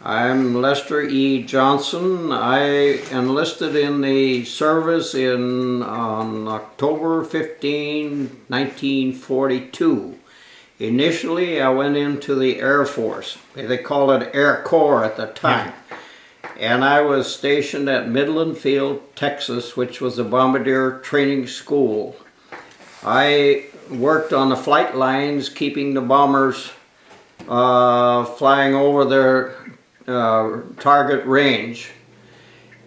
I'm Lester E. Johnson. I enlisted in the service on October 15, 1942. Initially, I went into the Air Force. They called it Air Corps at the time. And I was stationed at Midland Field, Texas, which was a bombardier training school. I worked on the flight lines, keeping the bombers flying over their target range.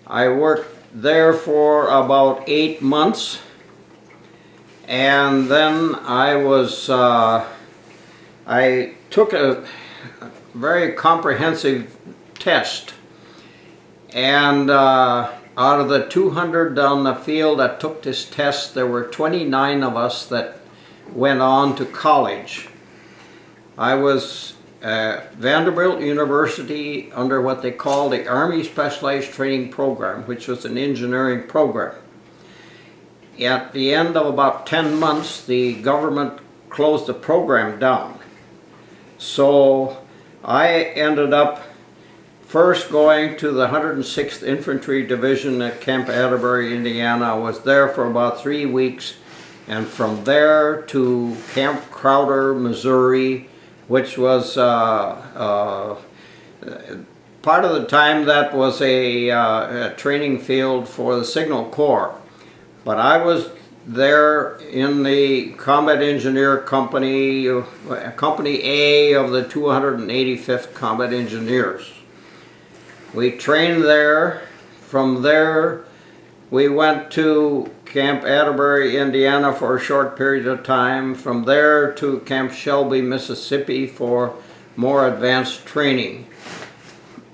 I worked there for about 8 months, and then I took a very comprehensive test, and out of the 200 down the field that took this test, there were 29 of us that went on to college. I was at Vanderbilt University under what they call the Army Specialized Training Program, which was an engineering program. At the end of about 10 months, the government closed the program down. So I ended up first going to the 106th Infantry Division at Camp Atterbury, Indiana. I was there for about 3 weeks, and from there to Camp Crowder, Missouri, which was part of the time that was a training field for the Signal Corps. But I was there in the Combat Engineer Company, Company A of the 285th Combat Engineers. We trained there. From there, we went to Camp Atterbury, Indiana for a short period of time. From there to Camp Shelby, Mississippi for more advanced training.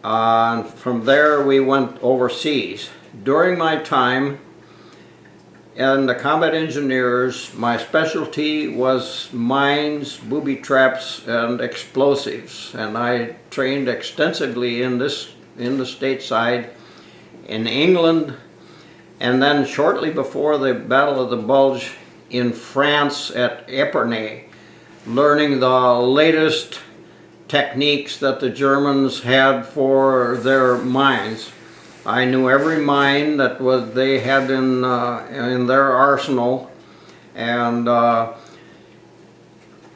From there we went overseas. During my time in the Combat Engineers, my specialty was mines, booby traps, and explosives. And I trained extensively in the stateside, in England, and then shortly before the Battle of the Bulge in France at Epernay, learning the latest techniques that the Germans had for their mines. I knew every mine that they had in their arsenal, and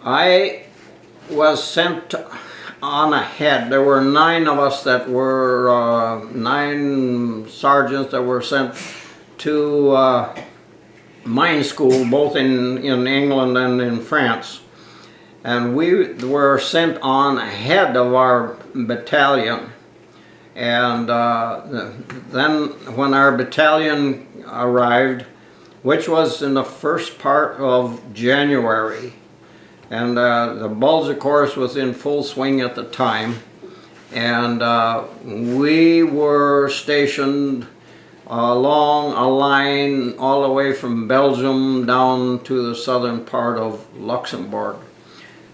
I was sent on ahead. There were 9 of us that were 9 sergeants that were sent to mine school, both in England and in France. And we were sent on ahead of our battalion. And then when our battalion arrived, which was in the first part of January, and the Bulge, of course, was in full swing at the time, and we were stationed along a line all the way from Belgium down to the southern part of Luxembourg.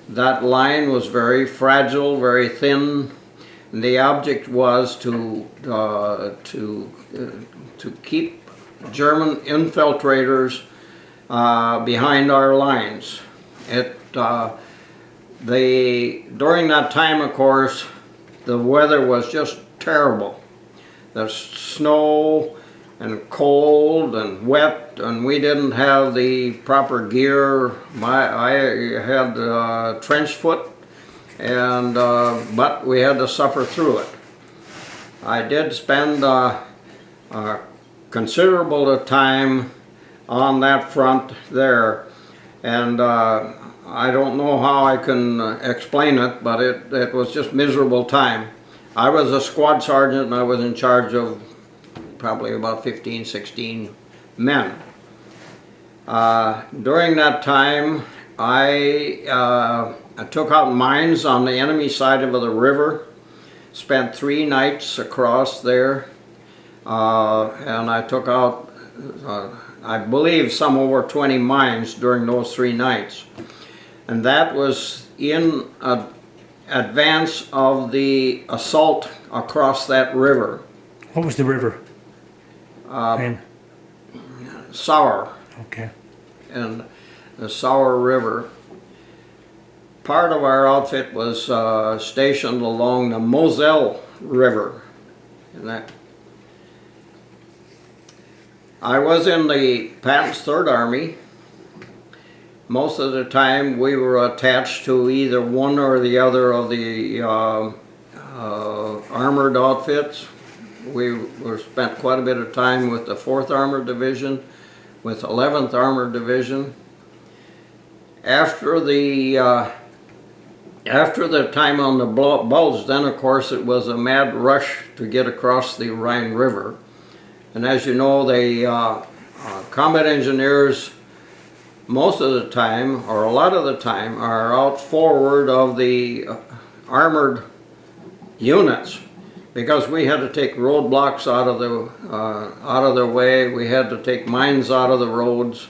That line was very fragile, very thin. And the object was to keep German infiltrators behind our lines. During that time, of course, the weather was just terrible. The snow and cold and wet, and we didn't have the proper gear. I had trench foot, and but we had to suffer through it. I did spend considerable time on that front there, and I don't know how I can explain it, but it was just miserable time. I was a squad sergeant, and I was in charge of probably about 15, 16 men. During that time, I took out mines on the enemy side of the river, spent 3 nights across there, and I took out, I believe, some over 20 mines during those 3 nights. And that was in advance of the assault across that river. What was the river? Sour. Okay. And the Sour River. Part of our outfit was stationed along the Moselle river. And that. I was in the Patton's 3rd Army. Most of the time we were attached to either one or the other of the armored outfits. We spent quite a bit of time with the 4th Armored Division, with 11th Armored Division. After the time on the Bulge, then of course it was a mad rush to get across the Rhine River. And as you know, the combat engineers most of the time, or a lot of the time, are out forward of the armored units, because we had to take roadblocks out of the way. We had to take mines out of the roads.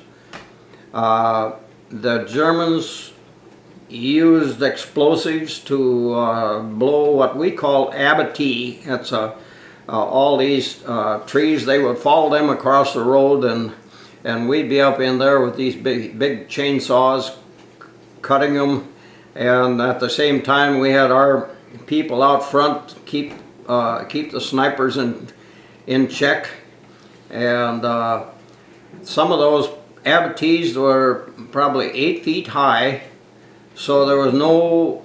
The Germans used explosives to blow what we call abattis. It's all these trees. They would follow them across the road, and we'd be up in there with these big chainsaws cutting them, and at the same time we had our people out front to keep the snipers in check. And some of those abattis were probably 8 feet high, so there was no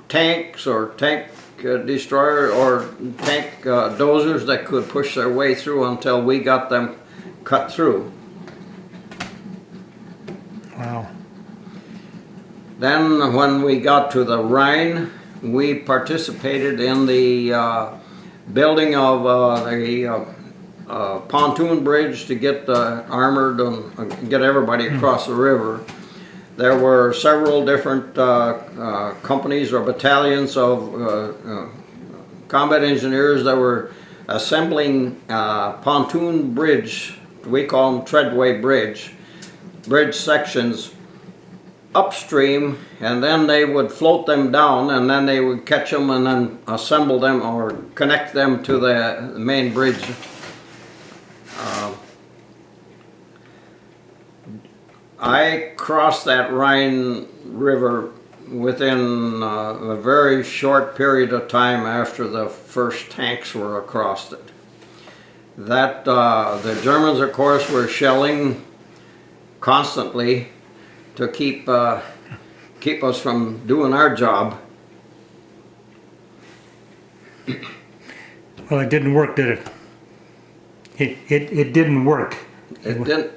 tanks or tank destroyer or tank dozers that could push their way through until we got them cut through. Wow. Then when we got to the Rhine, we participated in the building of a pontoon bridge to get armored and get everybody across the river. There were several different companies or battalions of combat engineers that were assembling pontoon bridge, we call them treadway bridge sections upstream, and then they would float them down, and then they would catch them and then assemble them or connect them to the main bridge. I crossed that Rhine River within a very short period of time after the first tanks were across it. That the Germans, of course, were shelling constantly to keep us from doing our job. Well, it didn't work, did it? It didn't work. It didn't.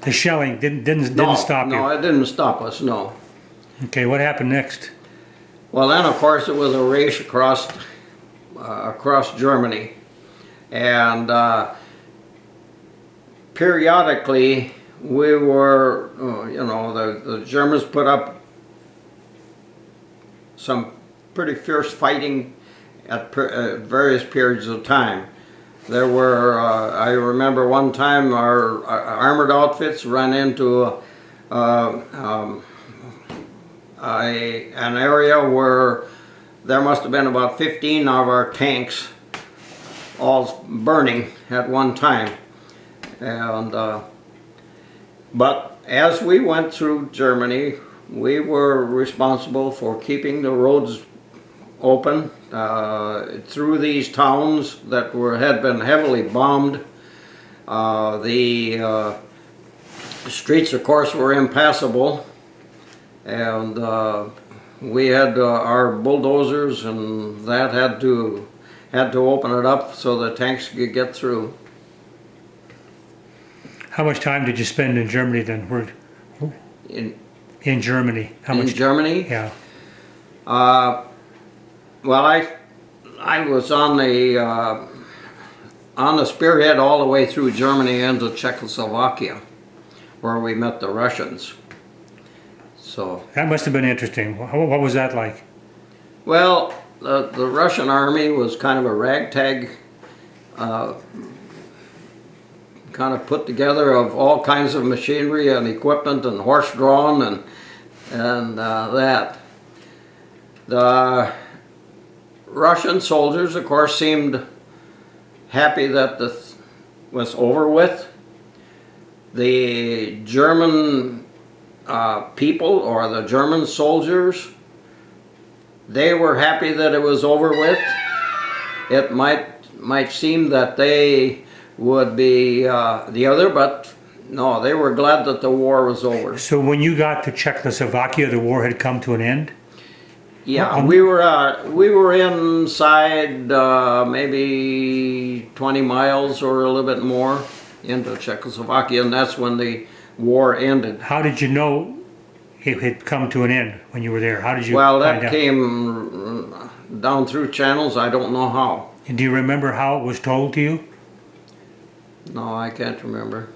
The shelling didn't stop you. No, it didn't stop us. No. Okay, what happened next? Well, then of course it was a race across Germany, and periodically we were, you know, the Germans put up some pretty fierce fighting at various periods of time. There were, I remember one time our armored outfits ran into an area where there must have been about 15 of our tanks all burning at one time. And but as we went through Germany, we were responsible for keeping the roads open through these towns that had been heavily bombed. The streets, of course, were impassable, and we had our bulldozers, and that had to open it up so the tanks could get through. How much time did you spend in Germany then? In Germany? How much? In Germany? Yeah. Well, I was on the spearhead all the way through Germany into Czechoslovakia, where we met the Russians. So that must have been interesting. What was that like? Well, the Russian army was kind of a ragtag, kind of put together of all kinds of machinery and equipment and horse-drawn and that. The Russian soldiers, of course, seemed happy that this was over with. The German people, or the German soldiers, they were happy that it was over with. it might seem that they would be the other, but no, they were glad that the war was over. So when you got to Czechoslovakia, the war had come to an end? Yeah, we were inside maybe 20 miles or a little bit more into Czechoslovakia, and that's when the war ended. How did you know it had come to an end when you were there? How did you Well, find that out? came down through channels. I don't know how. And do you remember how it was told to you? No, I can't remember.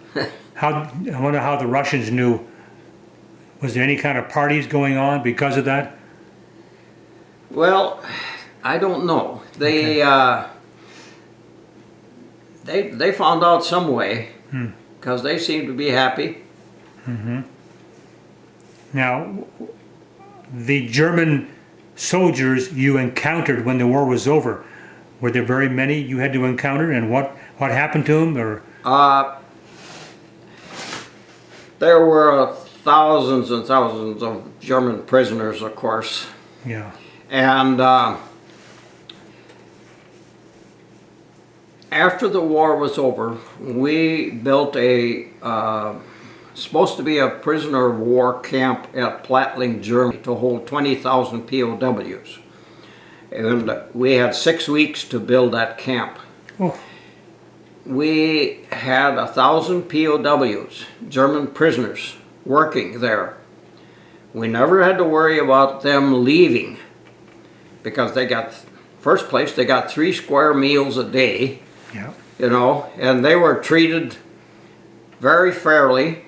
I wonder how the Russians knew. Was there any kind of parties going on because of that? Well, I don't know. They they found out some way because they seemed to be happy. Now, the German soldiers you encountered when the war was over, were there very many you had to encounter, and what happened to them? Or there were thousands and thousands of German prisoners, of course. yeah, And after the war was over, we built a supposed to be a prisoner of war camp at Plattling, Germany, to hold 20,000 POWs. And we had 6 weeks to build that camp. oh, We had 1,000 POWs, German prisoners, working there. We never had to worry about them leaving because they got, first place, they got 3 square meals a day, yeah. you know, and they were treated very fairly.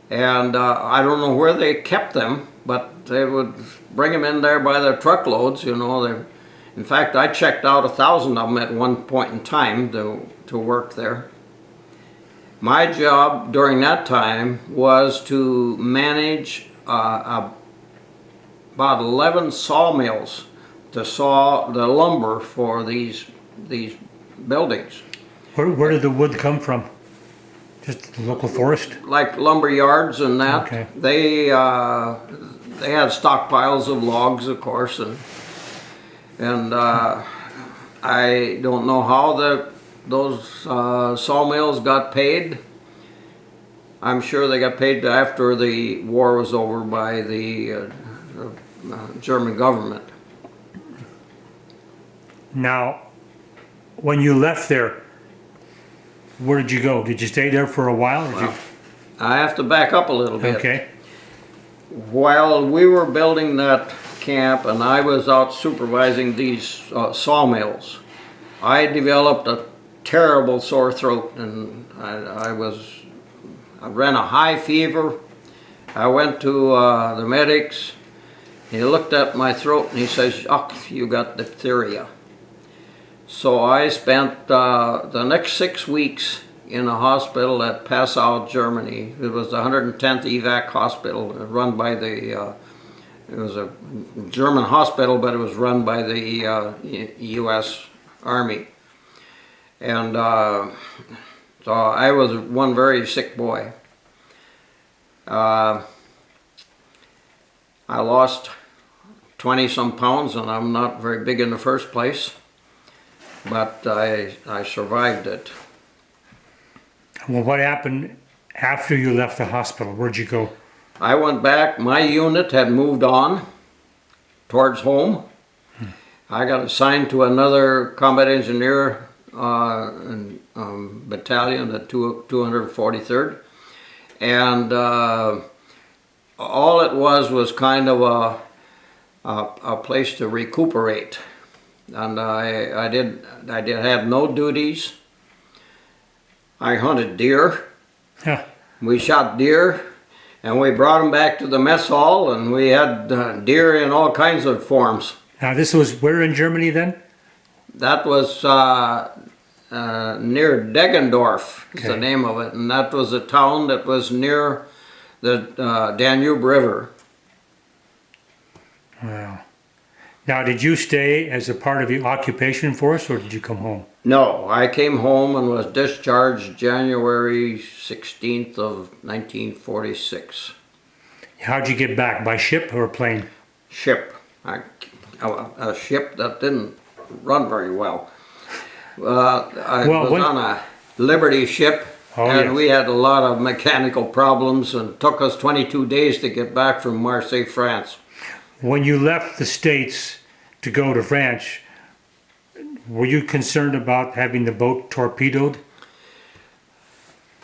And I don't know where they kept them, but they would bring them in there by their truckloads, you know. In fact, I checked out 1,000 of them at one point in time to work there. My job during that time was to manage about 11 sawmills to saw the lumber for these buildings. Where did the wood come from? Just the local forest? Like lumber yards and that. Okay. They had stockpiles of logs, of course, and I don't know how those sawmills got paid. I'm sure they got paid after the war was over by the German government. Now, when you left there, where did you go? Did you stay there for a while? Or did Well, I have to back up a little you... bit. Okay. While we were building that camp and I was out supervising these sawmills, I developed a terrible sore throat, and I ran a high fever. I went to the medics. He looked at my throat and he says, "Oh, you got diphtheria." So I spent the next 6 weeks in a hospital at Passau, Germany. It was the 110th evac hospital, run by the, it was a German hospital, but it was run by the U.S. Army. And so I was one very sick boy. I lost 20-some pounds, and I'm not very big in the first place, but I survived it. Well, what happened after you left the hospital? Where'd you go? I went back. My unit had moved on towards home. I got assigned to another combat engineer battalion, the 243rd, and all it was kind of a place to recuperate. And I did have no duties. I hunted deer. Yeah. We shot deer, and we brought them back to the mess hall, and we had deer in all kinds of forms. Now, this was where in Germany then? That was near Deggendorf, is the Okay. name of it, and that was a town that was near the Danube River. Wow. Now, did you stay as a part of the occupation force, or did you come home? No, I came home and was discharged January 16th of 1946. How'd you get back? By ship or plane? Ship. A ship that didn't run very well. I Well, was on a Liberty ship, Oh, and yes. we had a lot of mechanical problems, and it took us 22 days to get back from Marseille, France. When you left the States to go to France, were you concerned about having the boat torpedoed?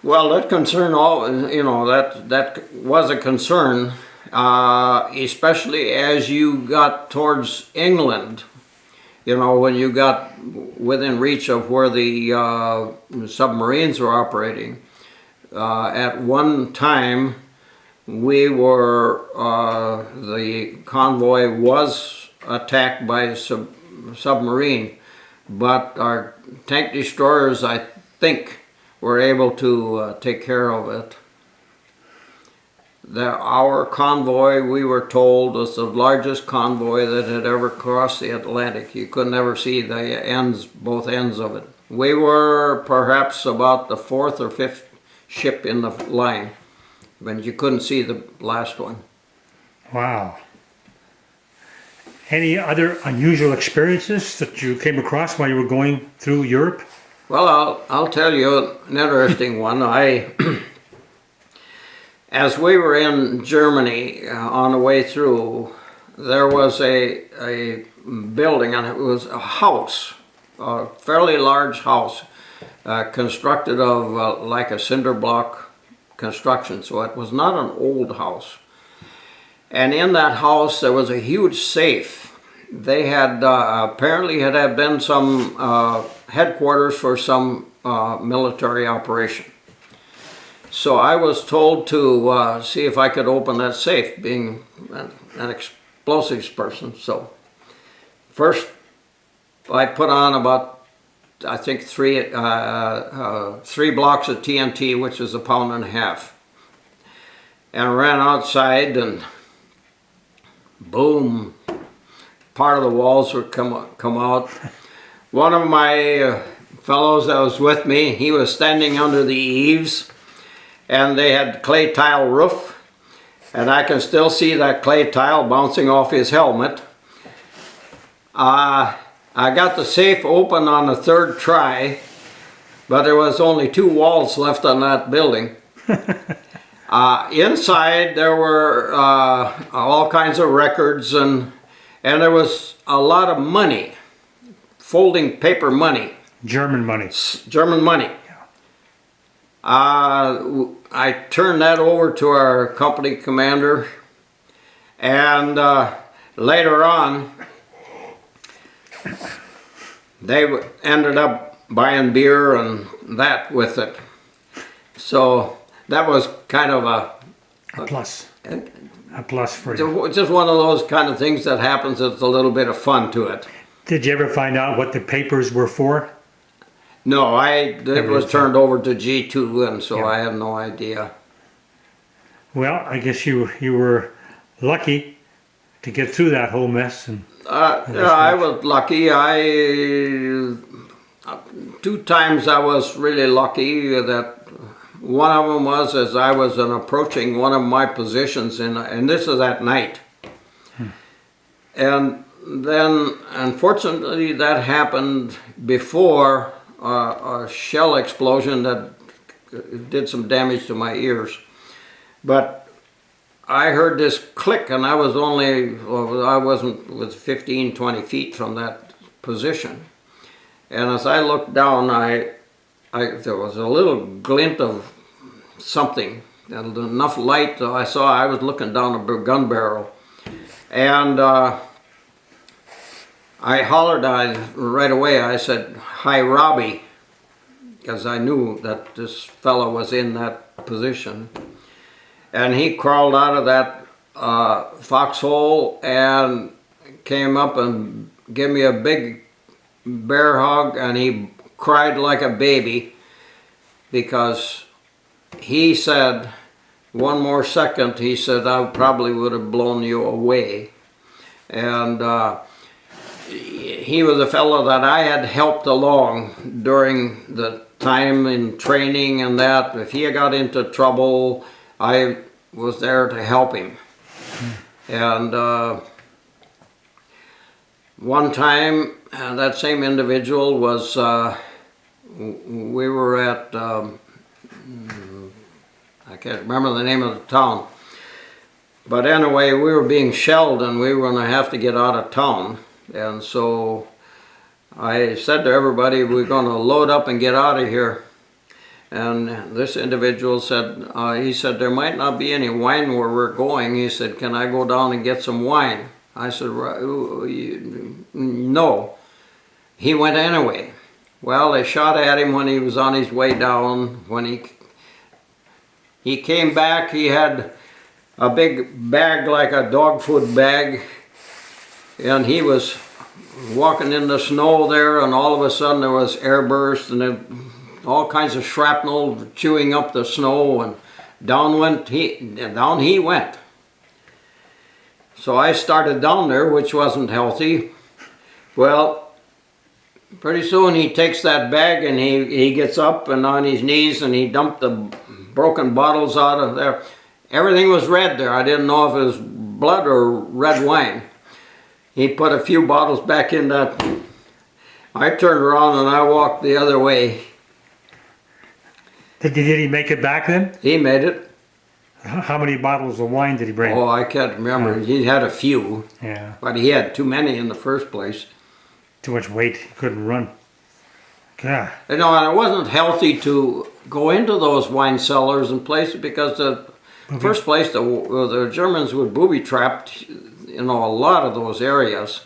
Well, that concern, that was a concern, especially as you got towards England. When you got within reach of where the submarines were operating. At one time, we were, the convoy was attacked by a submarine, but our tank destroyers, I think, were able to take care of it. Our convoy, we were told, was the largest convoy that had ever crossed the Atlantic. You could never see the ends, both ends of it. We were perhaps about the 4th or 5th ship in the line, but you couldn't see the last one. Wow. Any other unusual experiences that you came across while you were going through Europe? Well, I'll tell you an interesting one. As we were in Germany on the way through, there was a building, and it was a house, a fairly large house, constructed of like a cinder block construction, so it was not an old house. And in that house there was a huge safe. They had apparently had been some headquarters for some military operation. So I was told to see if I could open that safe, being an explosives person. So first I put on about, I think, three blocks of TNT, which is 1.5 pounds, and ran outside, and boom, part of the walls would come out. One of my fellows that was with me, he was standing under the eaves, and they had clay tile roof, and I can still see that clay tile bouncing off his helmet. I got the safe open on the 3rd try, but there was only 2 walls left on that building. Inside there were all kinds of records, and there was a lot of money, folding paper money. German money. German money. I turned that over to our company commander, and later on they ended up buying beer and that with it. So that was kind of a plus. A plus for you. Just one of those kind of things that happens. It's a little bit of fun to it. Did you ever find out what the papers were for? No, it was turned over to G2, and so Yeah. I have no idea. Well, I guess you were lucky to get through that whole mess. And I was lucky. 2 times I was really lucky. That one of them was as I was approaching one of my positions, and this is at night. And then, unfortunately, that happened before a shell explosion that did some damage to my ears. But I heard this click, and I wasn't with 15, 20 feet from that position. And as I looked down, there was a little glint of something, and enough light that I was looking down a gun barrel. And I hollered right away. I said, "Hi, Robbie," because I knew that this fellow was in that position. And he crawled out of that foxhole and came up and gave me a big bear hug, and he cried like a baby because he said, "One more second," he said, "I probably would have blown you away." And he was a fellow that I had helped along during the time in training, and that if he got into trouble, I was there to help him. And one time, that same individual was, we were at, I can't remember the name of the town. But anyway, we were being shelled and we were going to have to get out of town. And so I said to everybody, we're going to load up and get out of here. And this individual said, he said, there might not be any wine where we're going. He said, can I go down and get some wine? I said, no. He went anyway. Well, they shot at him when he was on his way down. When he came back, he had a big bag like a dog food bag. And he was walking in the snow there, and all of a sudden there was air burst and all kinds of shrapnel chewing up the snow, and down he went. So I started down there, which wasn't healthy. Well, pretty soon he takes that bag and he gets up and on his knees and he dumped the broken bottles out of there. Everything was red there. I didn't know if it was blood or red wine. He put a few bottles back in that. I turned around and I walked the other way. Did he make it back then? He made it. How many bottles of wine did he bring? Oh, I can't remember. He had a few. Yeah. But he had too many in the first place. Too much weight. He couldn't run. God. You know, and it wasn't healthy to go into those wine cellars and places because the first place the Germans would booby trapped, you know, a lot of those areas.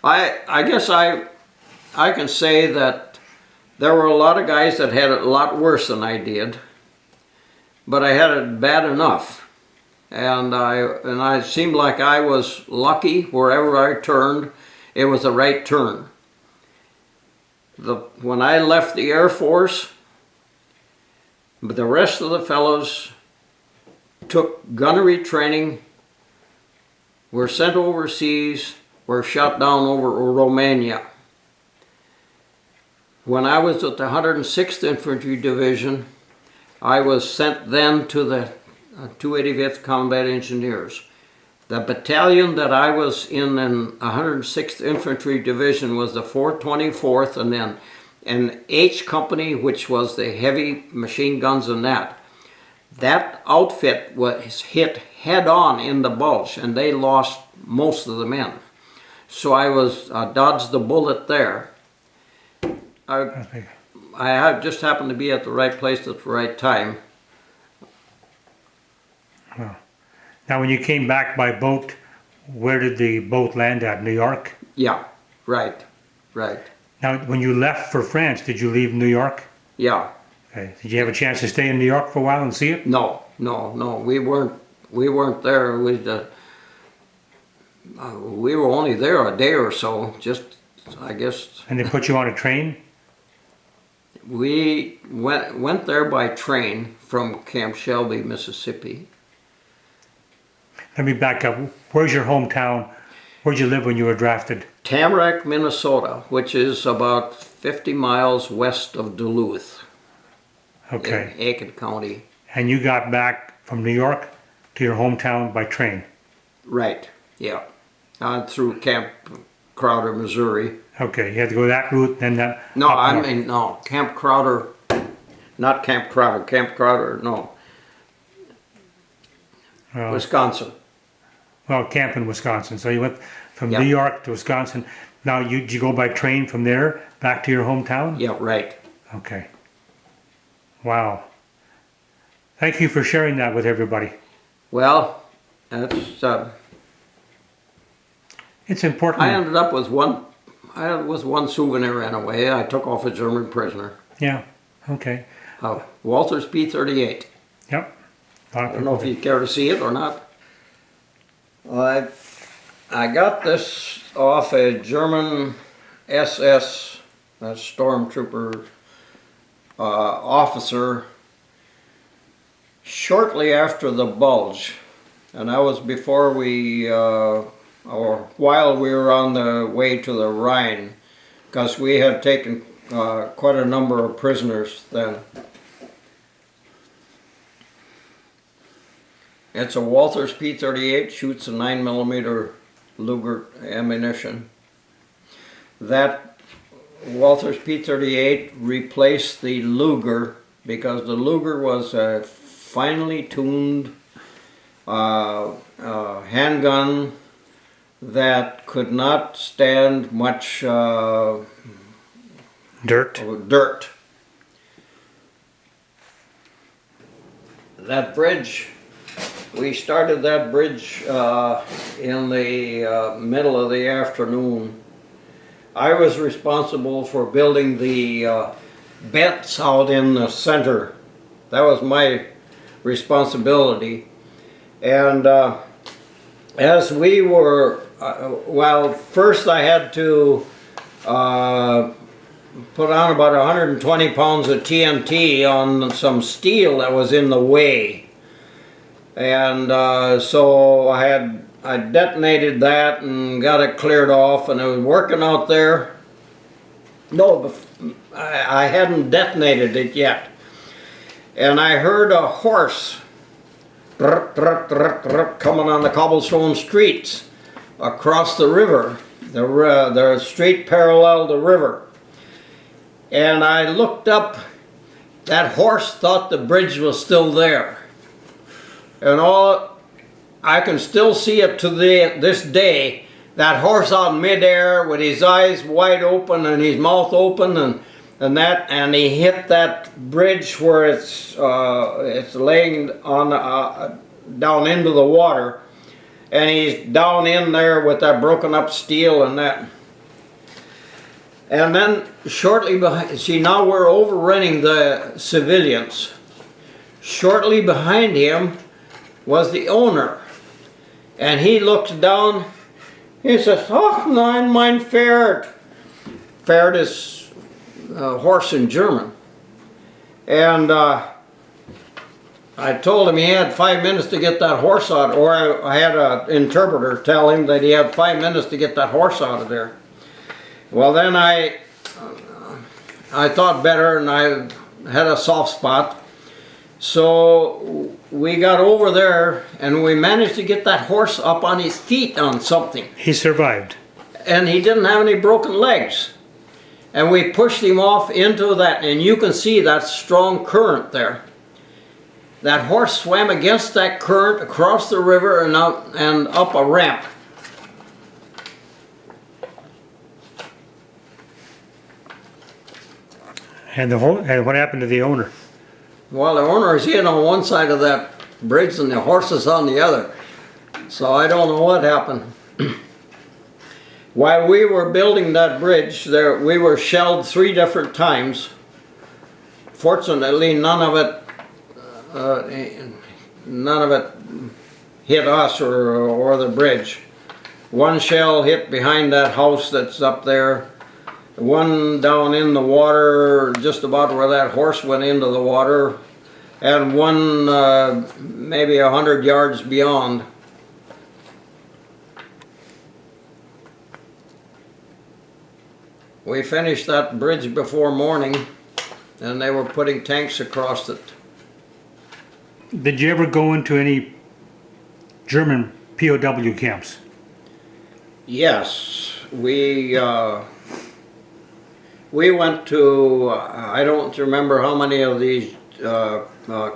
I guess I can say that there were a lot of guys that had it a lot worse than I did, but I had it bad enough, and I seemed like I was lucky wherever I turned. It was the right turn. When I left the Air Force, the rest of the fellows took gunnery training, were sent overseas, were shot down over Romania. When I was at the 106th Infantry Division, I was sent then to the 285th Combat Engineers. The battalion that I was in 106th Infantry Division was the 424th, and then an H Company, which was the heavy machine guns and that. That outfit was hit head on in the Bulge, and they lost most of the men. So I was dodged the bullet there. I just happened to be at the right place at the right time. Well, now when you came back by boat, where did the boat land at? New York? Yeah, right. Now when you left for France, did you leave New York? Yeah. Okay. Did you have a chance to stay in New York for a while and see it? No. We weren't there. We were only there a day or so, just, I guess. And they put you on a train? We went there by train from Camp Shelby, Mississippi. Let me back up. Where's your hometown? Where'd you live when you were drafted? Tamarack, Minnesota, which is about 50 miles west of Duluth. Okay. In Aiken County. And you got back from New York to your hometown by train? Right, yeah. Through Camp Crowder, Missouri. Okay, you had to go that route, then that... No, no, Camp Crowder, not Camp Crowder, no. Wisconsin. Well, camp in Wisconsin. So you went from Yep. New York to Wisconsin. Now, did you go by train from there back to your hometown? Yeah, right. Okay. Wow. Thank you for sharing that with everybody. Well, that's... It's important. I ended up with one souvenir in a way. I took off a German prisoner. Yeah, okay. Walther's P-38. Yep. I don't know if you care to see it or not. I got this off a German SS, a stormtrooper officer, shortly after the Bulge. And that was before or while we were on the way to the Rhine, because we had taken quite a number of prisoners then. It's a Walther's P-38, shoots a 9mm Luger ammunition. That Walther's P-38 replaced the Luger because the Luger was a finely tuned handgun that could not stand much Dirt. dirt. That bridge, we started that bridge in the middle of the afternoon. I was responsible for building the bents out in the center. That was my responsibility. And as we were, well, first I had to put on about 120 pounds of TNT on some steel that was in the way. And so I detonated that and got it cleared off, and I was working out there. No, I hadn't detonated it yet. And I heard a horse coming on the cobblestone streets across the river. The street paralleled the river. And I looked up. That horse thought the bridge was still there. And I can still see it to this day. That horse out in midair with his eyes wide open and his mouth open, and he hit that bridge where it's laying on down into the water, and he's down in there with that broken up steel and that. And then shortly behind, see, now we're overrunning the civilians. Shortly behind him was the owner, and he looks down. He says, "Oh, nein, mein Pferd." Pferd is horse in German. And I told him he had 5 minutes to get that horse out, or I had an interpreter tell him that he had 5 minutes to get that horse out of there. Well, then I thought better, and I had a soft spot. So we got over there, and we managed to get that horse up on his feet on something. He survived. And he didn't have any broken legs. And we pushed him off into that, and you can see that strong current there. That horse swam against that current across the river and up a ramp. And what happened to the owner? Well, the owner is in on one side of that bridge and the horse is on the other. So I don't know what happened. While we were building that bridge, we were shelled 3 different times. Fortunately, none of it hit us or the bridge. One shell hit behind that house that's up there. One down in the water, just about where that horse went into the water, and one maybe 100 yards beyond. We finished that bridge before morning, and they were putting tanks across it. Did you ever go into any German POW camps? Yes, we went to, I don't remember how many of these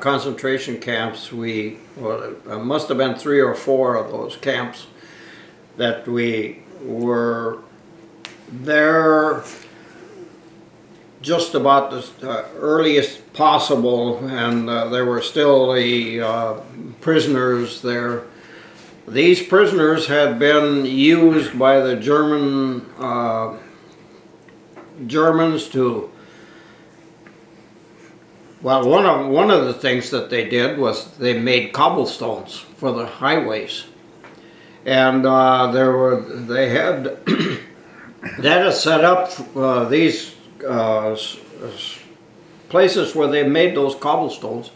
concentration camps it must have been 3 or 4 of those camps that we were there just about the earliest possible, and there were still the prisoners there. These prisoners had been used by the Germans to, well, one of the things that they did was they made cobblestones for the highways, and they had set up these places where they made those cobblestones.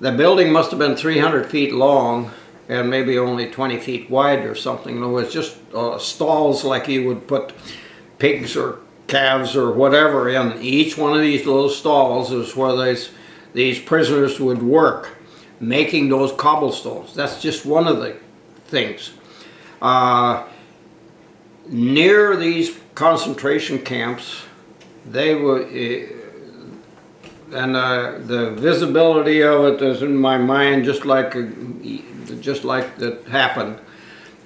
The building must have been 300 feet long and maybe only 20 feet wide or something. It was just stalls like you would put pigs or calves or whatever in. Each one of these little stalls is where these prisoners would work, making those cobblestones. That's just one of the things. Near these concentration camps, they were, and the visibility of it is in my mind, just like that happened.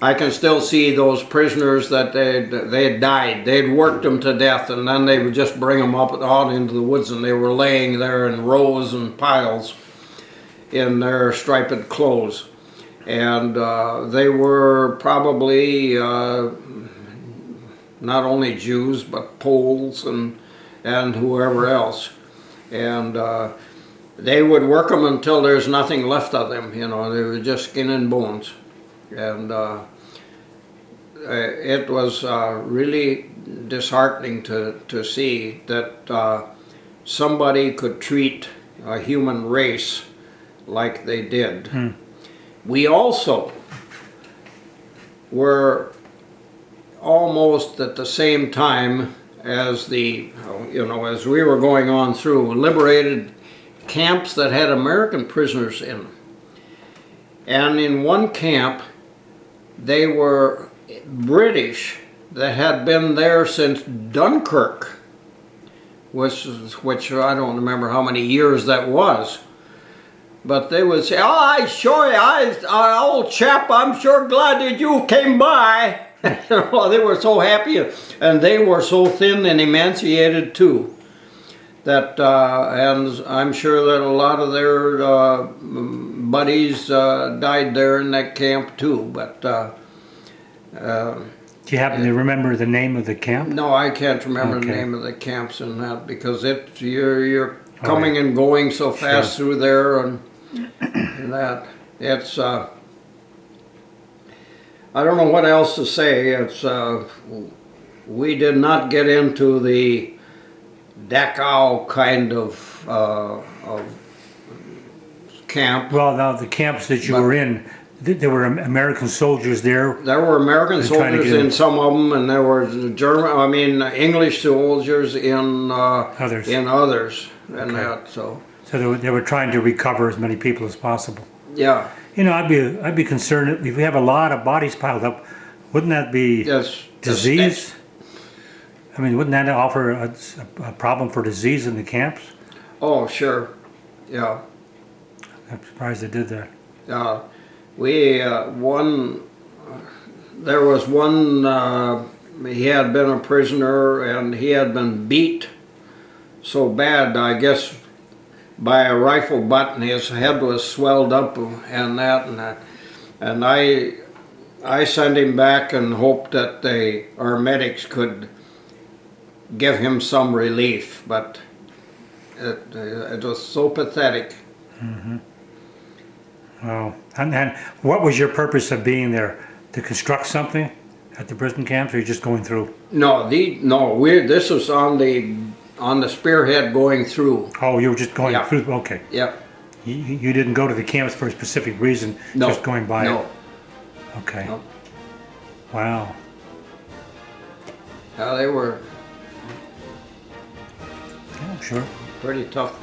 I can still see those prisoners that they had died. They'd worked them to death, and then they would just bring them up out into the woods, and they were laying there in rows and piles in their striped clothes. And they were probably not only Jews, but Poles and whoever else. And they would work them until there's nothing left of them, you know, they were just skin and bones. And it was really disheartening to see that somebody could treat a human race like they did. We also were almost at the same time as as we were going on through, liberated camps that had American prisoners in them. And in one camp, they were British that had been there since Dunkirk, which I don't remember how many years that was. But they would say, "Oh, old chap, I'm sure glad that you came by." They were so happy, and they were so thin and emaciated too, that and I'm sure that a lot of their buddies died there in that camp too. But do you happen to remember the name of the camp? No, I can't remember the name of the camps in that, because you're coming and going so fast through there, and that it's I don't know what else to say. It's we did not get into the Dachau kind of camp. Well, now the camps that you were in, there were American soldiers there. There were American soldiers in some of them, and there were English soldiers in others. And that. So they were trying to recover as many people as possible. Yeah. You know, I'd be concerned if we have a lot of bodies piled up. Wouldn't that be disease? I mean, wouldn't that offer a problem for disease in the camps? Oh, sure. Yeah. I'm surprised they did that. There was one, he had been a prisoner, and he had been beat so bad, I guess, by a rifle butt, and his head was swelled up and I sent him back and hoped that our medics could give him some relief, but it was so pathetic. Mm-hmm. Wow. And what was your purpose of being there? To construct something at the prison camps, or are you just going through? No, this was on the spearhead going through. Oh, you were just going through. Okay. Yeah. You didn't go to the camps for a specific reason. No. Just going by. No. It. Okay. No. Wow. They were. Yeah, sure. Pretty tough.